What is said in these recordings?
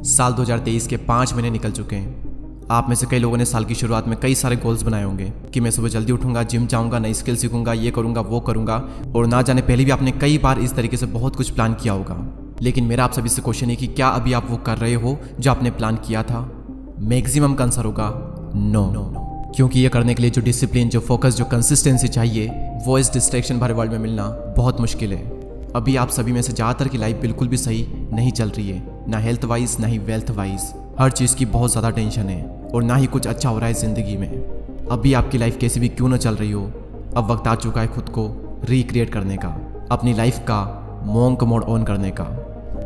साल 2023 के 5 महीने निकल चुके हैं। आप में से कई लोगों ने साल की शुरुआत में कई सारे गोल्स बनाए होंगे कि मैं सुबह जल्दी उठूंगा, जिम जाऊंगा, नई स्किल सीखूंगा, ये करूंगा, वो करूंगा, और ना जाने पहले भी आपने कई बार इस तरीके से बहुत कुछ प्लान किया होगा। लेकिन मेरा आप सभी से क्वेश्चन है कि क्या अभी आप वो कर रहे हो जो आपने प्लान किया था? मैक्सिमम का आंसर होगा नो। क्योंकि ये करने के लिए जो डिसिप्लिन, जो फोकस, जो कंसिस्टेंसी चाहिए वो इस डिस्ट्रैक्शन भरे वर्ल्ड में मिलना बहुत मुश्किल है। अभी आप सभी में से ज़्यादातर की लाइफ बिल्कुल भी सही नहीं चल रही है, ना हेल्थ वाइज ना ही वेल्थ वाइज। हर चीज़ की बहुत ज़्यादा टेंशन है और ना ही कुछ अच्छा हो रहा है ज़िंदगी में। अभी आपकी लाइफ कैसी भी क्यों ना चल रही हो, अब वक्त आ चुका है खुद को रिक्रिएट करने का, अपनी लाइफ का मोंक मोड ऑन करने का।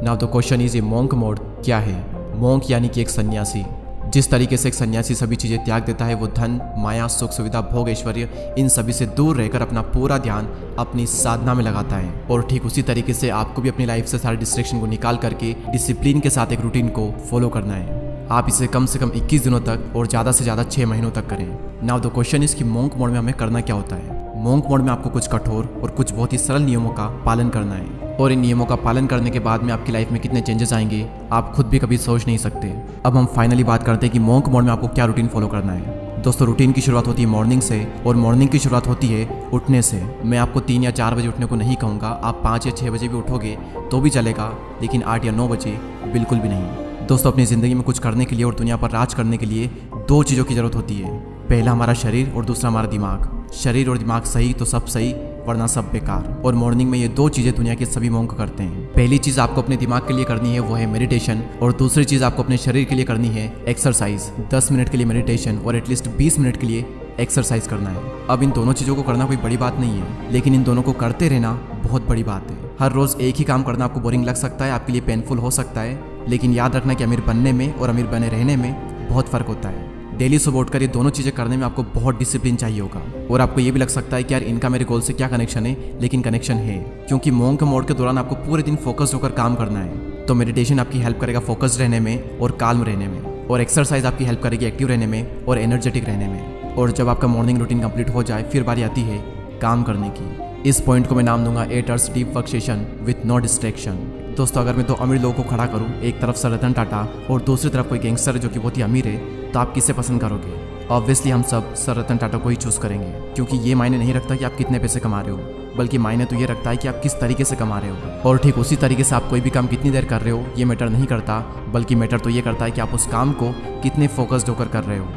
नाउ द क्वेश्चन इज, ये मोंक मोड क्या है? मोंक यानी कि एक सन्यासी। जिस तरीके से एक सन्यासी सभी चीज़ें त्याग देता है, वो धन, माया, सुख, सुविधा, भोग, ऐश्वर्य, इन सभी से दूर रहकर अपना पूरा ध्यान अपनी साधना में लगाता है। और ठीक उसी तरीके से आपको भी अपनी लाइफ से सारे डिस्ट्रैक्शन को निकाल करके डिसिप्लिन के साथ एक रूटीन को फॉलो करना है। आप इसे कम से कम 21 दिनों तक और ज़्यादा से ज़्यादा 6 महीनों तक करें। नाउ द क्वेश्चन इज कि मोंक मोड में हमें करना क्या होता है? मोंक मोड में आपको कुछ कठोर और कुछ बहुत ही सरल नियमों का पालन करना है, और इन नियमों का पालन करने के बाद में आपकी लाइफ में कितने चेंजेस आएंगे आप खुद भी कभी सोच नहीं सकते। अब हम फाइनली बात करते हैं कि मोंक मोड में आपको क्या रूटीन फॉलो करना है। दोस्तों, रूटीन की शुरुआत होती है मॉर्निंग से, और मॉर्निंग की शुरुआत होती है उठने से। मैं आपको 3 या 4 बजे उठने को नहीं कहूँगा, आप 5 या 6 बजे भी उठोगे तो भी चलेगा, लेकिन 8 या 9 बजे बिल्कुल भी नहीं। दोस्तों, अपनी ज़िंदगी में कुछ करने के लिए और दुनिया पर राज करने के लिए 2 चीज़ों की ज़रूरत होती है। पहला हमारा शरीर और दूसरा हमारा दिमाग। शरीर और दिमाग सही तो सब सही, वरना सब बेकार। और मॉर्निंग में ये 2 चीज़ें दुनिया के सभी मोंक करते हैं। पहली चीज़ आपको अपने दिमाग के लिए करनी है वो है मेडिटेशन, और दूसरी चीज़ आपको अपने शरीर के लिए करनी है एक्सरसाइज। 10 मिनट के लिए मेडिटेशन और एटलीस्ट 20 मिनट के लिए एक्सरसाइज करना है। अब इन दोनों चीज़ों को करना कोई बड़ी बात नहीं है, लेकिन इन दोनों को करते रहना बहुत बड़ी बात है। हर रोज़ एक ही काम करना आपको बोरिंग लग सकता है, आपके लिए पेनफुल हो सकता है, लेकिन याद रखना कि अमीर बनने में और अमीर बने रहने में बहुत फ़र्क होता है। डेली सुबह उठकर ये दोनों चीज़ें करने में आपको बहुत डिसिप्लिन चाहिए होगा। और आपको ये भी लग सकता है कि यार इनका मेरे गोल से क्या कनेक्शन है, लेकिन कनेक्शन है, क्योंकि मोंक मोड के दौरान आपको पूरे दिन फोकस्ड होकर काम करना है। तो मेडिटेशन आपकी हेल्प करेगा फोकस्ड रहने में और काल्म रहने में, और एक्सरसाइज आपकी हेल्प करेगी एक्टिव रहने में और एनर्जेटिक रहने में। और जब आपका मॉर्निंग रूटीन कंप्लीट हो जाए, फिर बारी आती है काम करने की। इस पॉइंट को मैं नाम दूंगा 8 hours deep work session with no distraction. दोस्तों, अगर मैं 2 अमीर लोगों को खड़ा करूं, एक तरफ सर रतन टाटा और दूसरी तरफ कोई गैंगस्टर है जो कि बहुत ही अमीर है, तो आप किसे पसंद करोगे? ऑब्वियसली हम सब सर रतन टाटा को ही चूज़ करेंगे, क्योंकि ये मायने नहीं रखता कि आप कितने पैसे कमा रहे हो, बल्कि मायने तो ये रखता है कि आप किस तरीके से कमा रहे हो। और ठीक उसी तरीके से आप कोई भी काम कितनी देर कर रहे हो ये मैटर नहीं करता, बल्कि मैटर तो ये करता है कि आप उस काम को कितने फोकस्ड होकर कर रहे हो।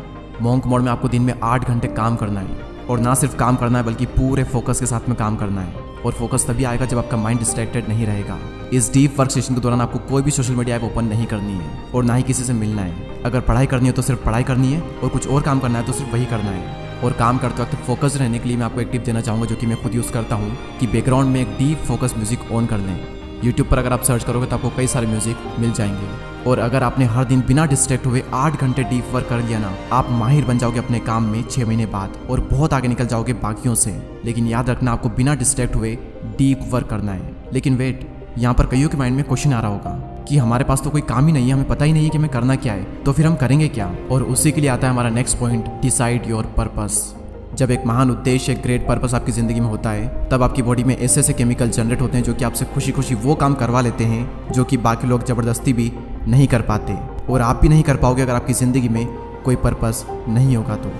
मोंक मोड में आपको दिन में 8 घंटे काम करना है, और ना सिर्फ काम करना है बल्कि पूरे फोकस के साथ में काम करना है। और फोकस तभी आएगा जब आपका माइंड डिस्ट्रैक्टेड नहीं रहेगा। इस डीप वर्क सेशन के दौरान आपको कोई भी सोशल मीडिया ऐप ओपन नहीं करनी है, और ना ही किसी से मिलना है। अगर पढ़ाई करनी है तो सिर्फ पढ़ाई करनी है, और कुछ और काम करना है तो सिर्फ वही करना है। और काम करते वक्त फोकस रहने के लिए मैं आपको एक टिप देना चाहूँगा, जो कि मैं खुद यूज़ करता हूँ, कि बैकग्राउंड में एक डीप फोकस म्यूजिक ऑन कर लें। यूट्यूब पर अगर आप सर्च करोगे तो आपको कई सारे म्यूजिक मिल जाएंगे। और अगर आपने हर दिन बिना डिस्ट्रैक्ट हुए 8 घंटे डीप वर्क कर लिया ना, आप माहिर बन जाओगे अपने काम में 6 महीने बाद, और बहुत आगे निकल जाओगे बाकियों से। लेकिन याद रखना, आपको बिना डिस्ट्रैक्ट हुए डीप वर्क करना है। लेकिन वेट, यहाँ पर कईयों के माइंड में क्वेश्चन आ रहा होगा कि हमारे पास तो कोई काम ही नहीं है, हमें पता ही नहीं है कि हमें करना क्या है, तो फिर हम करेंगे क्या? और उसी के लिए आता है हमारा next point, decide your purpose. जब एक महान उद्देश्य, एक ग्रेट पर्पस आपकी ज़िंदगी में होता है, तब आपकी बॉडी में ऐसे ऐसे केमिकल जनरेट होते हैं जो कि आपसे खुशी खुशी वो काम करवा लेते हैं जो कि बाकी लोग ज़बरदस्ती भी नहीं कर पाते। और आप भी नहीं कर पाओगे अगर आपकी ज़िंदगी में कोई पर्पस नहीं होगा तो।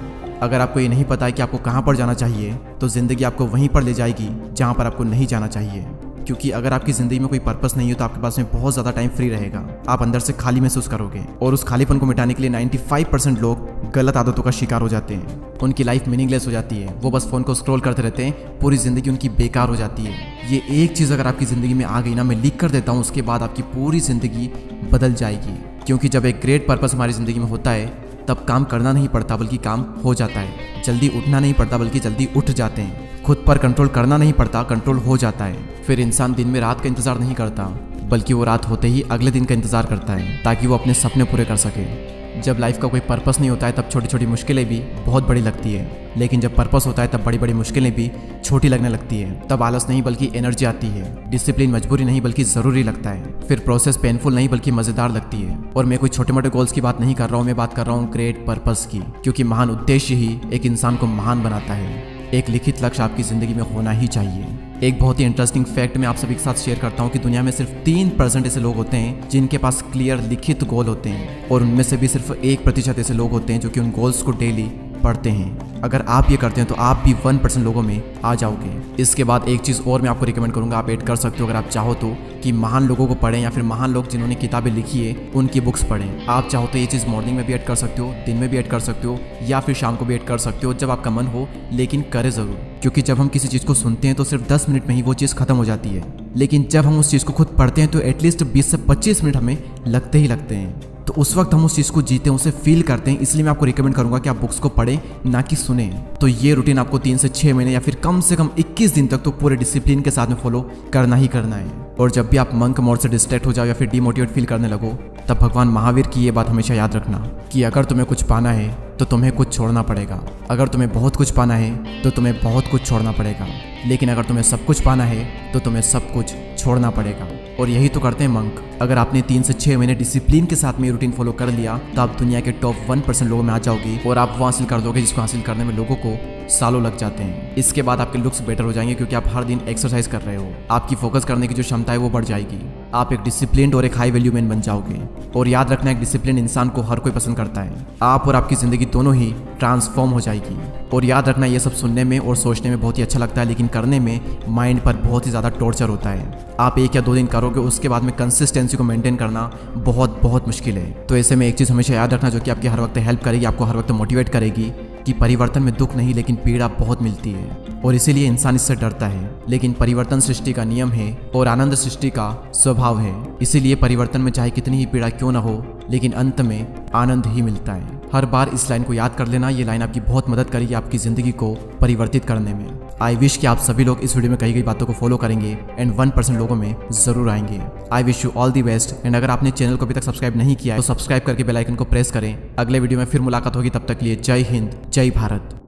अगर आपको ये नहीं पता है कि आपको कहाँ पर जाना चाहिए, तो ज़िंदगी आपको वहीं पर ले जाएगी जहाँ पर आपको नहीं जाना चाहिए। क्योंकि अगर आपकी ज़िंदगी में कोई पर्पस नहीं हो तो आपके पास में बहुत ज़्यादा टाइम फ्री रहेगा, आप अंदर से खाली महसूस करोगे। और उस खालीपन को मिटाने के लिए 95% लोग गलत आदतों का शिकार हो जाते हैं। उनकी लाइफ मीनिंगलेस हो जाती है, वो बस फ़ोन को स्क्रॉल करते रहते हैं, पूरी ज़िंदगी उनकी बेकार हो जाती है। ये एक चीज़ अगर आपकी ज़िंदगी में आ गई ना, मैं लिख कर देता हूँ, उसके बाद आपकी पूरी ज़िंदगी बदल जाएगी। क्योंकि जब एक ग्रेट पर्पस हमारी ज़िंदगी में होता है, तब काम करना नहीं पड़ता बल्कि काम हो जाता है। जल्दी उठना नहीं पड़ता बल्कि जल्दी उठ जाते हैं। खुद पर कंट्रोल करना नहीं पड़ता, कंट्रोल हो जाता है। फिर इंसान दिन में रात का इंतज़ार नहीं करता, बल्कि वो रात होते ही अगले दिन का इंतज़ार करता है, ताकि वो अपने सपने पूरे कर सके। जब लाइफ का कोई पर्पस नहीं होता है, तब छोटी छोटी मुश्किलें भी बहुत बड़ी लगती है, लेकिन जब पर्पस होता है तब बड़ी बड़ी मुश्किलें भी छोटी लगने लगती है। तब आलस नहीं बल्कि एनर्जी आती है, डिसिप्लिन मजबूरी नहीं बल्कि ज़रूरी लगता है, फिर प्रोसेस पेनफुल नहीं बल्कि मज़ेदार लगती है। और मैं कोई छोटे मोटे गोल्स की बात नहीं कर रहा हूँ, मैं बात कर रहा हूँ ग्रेट पर्पस की, क्योंकि महान उद्देश्य ही एक इंसान को महान बनाता है। एक लिखित लक्ष्य आपकी ज़िंदगी में होना ही चाहिए। एक बहुत ही इंटरेस्टिंग फैक्ट मैं आप सभी के साथ शेयर करता हूँ कि दुनिया में सिर्फ 3% ऐसे लोग होते हैं जिनके पास क्लियर लिखित गोल होते हैं, और उनमें से भी सिर्फ 1% ऐसे लोग होते हैं जो कि उन गोल्स को डेली पढ़ते हैं। अगर आप ये करते हैं तो आप भी 1% लोगों में आ जाओगे। इसके बाद एक चीज़ और मैं आपको रिकमेंड करूंगा, आप ऐड कर सकते हो अगर आप चाहो तो, कि महान लोगों को पढ़ें या फिर महान लोग जिन्होंने किताबें लिखी है उनकी बुक्स पढ़ें। आप चाहो तो ये चीज़ मॉर्निंग में भी ऐड कर सकते हो, दिन में भी ऐड कर सकते हो, या फिर शाम को भी ऐड कर सकते हो, जब आपका मन हो, लेकिन करें ज़रूर। क्योंकि जब हम किसी चीज़ को सुनते हैं तो सिर्फ 10 मिनट में ही वो चीज़ खत्म हो जाती है, लेकिन जब हम उस चीज़ को खुद पढ़ते हैं तो एटलीस्ट 20 से 25 मिनट हमें लगते ही लगते हैं। तो उस वक्त हम उस चीज़ को जीते हैं, उसे फील करते हैं। इसलिए मैं आपको रिकमेंड करूंगा कि आप बुक्स को पढ़ें, ना कि सुने। तो ये रूटीन आपको 3 से 6 महीने या फिर कम से कम 21 दिन तक तो पूरे डिसिप्लिन के साथ में फॉलो करना ही करना है। और जब भी आप मंक मोड से डिस्ट्रैक्ट हो जाओ या फिर डिमोटिवेट फील करने लगो, तब भगवान महावीर की ये बात हमेशा याद रखना कि अगर तुम्हें कुछ पाना है तो तुम्हें कुछ छोड़ना पड़ेगा। अगर तुम्हें बहुत कुछ पाना है तो तुम्हें बहुत कुछ छोड़ना पड़ेगा, लेकिन अगर तुम्हें सब कुछ पाना है तो तुम्हें सब कुछ छोड़ना पड़ेगा। और यही तो करते हैं मंक। अगर आपने 3 से 6 महीने डिसिप्लिन के साथ में रूटीन फॉलो कर लिया तो आप दुनिया के टॉप 1% लोगों में आ जाओगी, और आप वो हासिल कर दोगे जिसको हासिल करने में लोगों को सालों लग जाते हैं। इसके बाद आपके लुक्स बेटर हो जाएंगे क्योंकि आप हर दिन एक्सरसाइज कर रहे हो। आपकी फोकस करने की जो क्षमता है वो बढ़ जाएगी। आप एक डिसिप्लिन्ड और एक हाई वैल्यू मैन बन जाओगे। और याद रखना, एक डिसिप्लिन इंसान को हर कोई पसंद करता है। आप और आपकी जिंदगी दोनों ही ट्रांसफॉर्म हो जाएगी। और याद रखना, ये सब सुनने में और सोचने में बहुत ही अच्छा लगता है, लेकिन करने में माइंड पर बहुत ही ज़्यादा टॉर्चर होता है। आप 1 या 2 दिन करोगे, उसके बाद में कंसिस्टेंसी को मेंटेन करना बहुत मुश्किल है। तो ऐसे में एक चीज़ हमेशा याद रखना जो कि आपकी हर वक्त हेल्प करेगी, आपको हर वक्त मोटिवेट करेगी, कि परिवर्तन में दुख नहीं लेकिन पीड़ा बहुत मिलती है, और इसीलिए इंसान इससे डरता है। लेकिन परिवर्तन सृष्टि का नियम है और आनंद सृष्टि का स्वभाव है। इसीलिए परिवर्तन में चाहे कितनी ही पीड़ा क्यों ना हो, लेकिन अंत में आनंद ही मिलता है। हर बार इस लाइन को याद कर लेना, ये लाइन आपकी बहुत मदद करेगी आपकी ज़िंदगी को परिवर्तित करने में। आई विश कि आप सभी लोग इस वीडियो में कही गई बातों को फॉलो करेंगे एंड 1% लोगों में ज़रूर आएंगे। I wish you all the best. And अगर आपने चैनल को अभी तक सब्सक्राइब नहीं किया है तो सब्सक्राइब करके बेल आइकन को प्रेस करें। अगले वीडियो में फिर मुलाकात होगी, तब तक के लिए जय हिंद, जय भारत।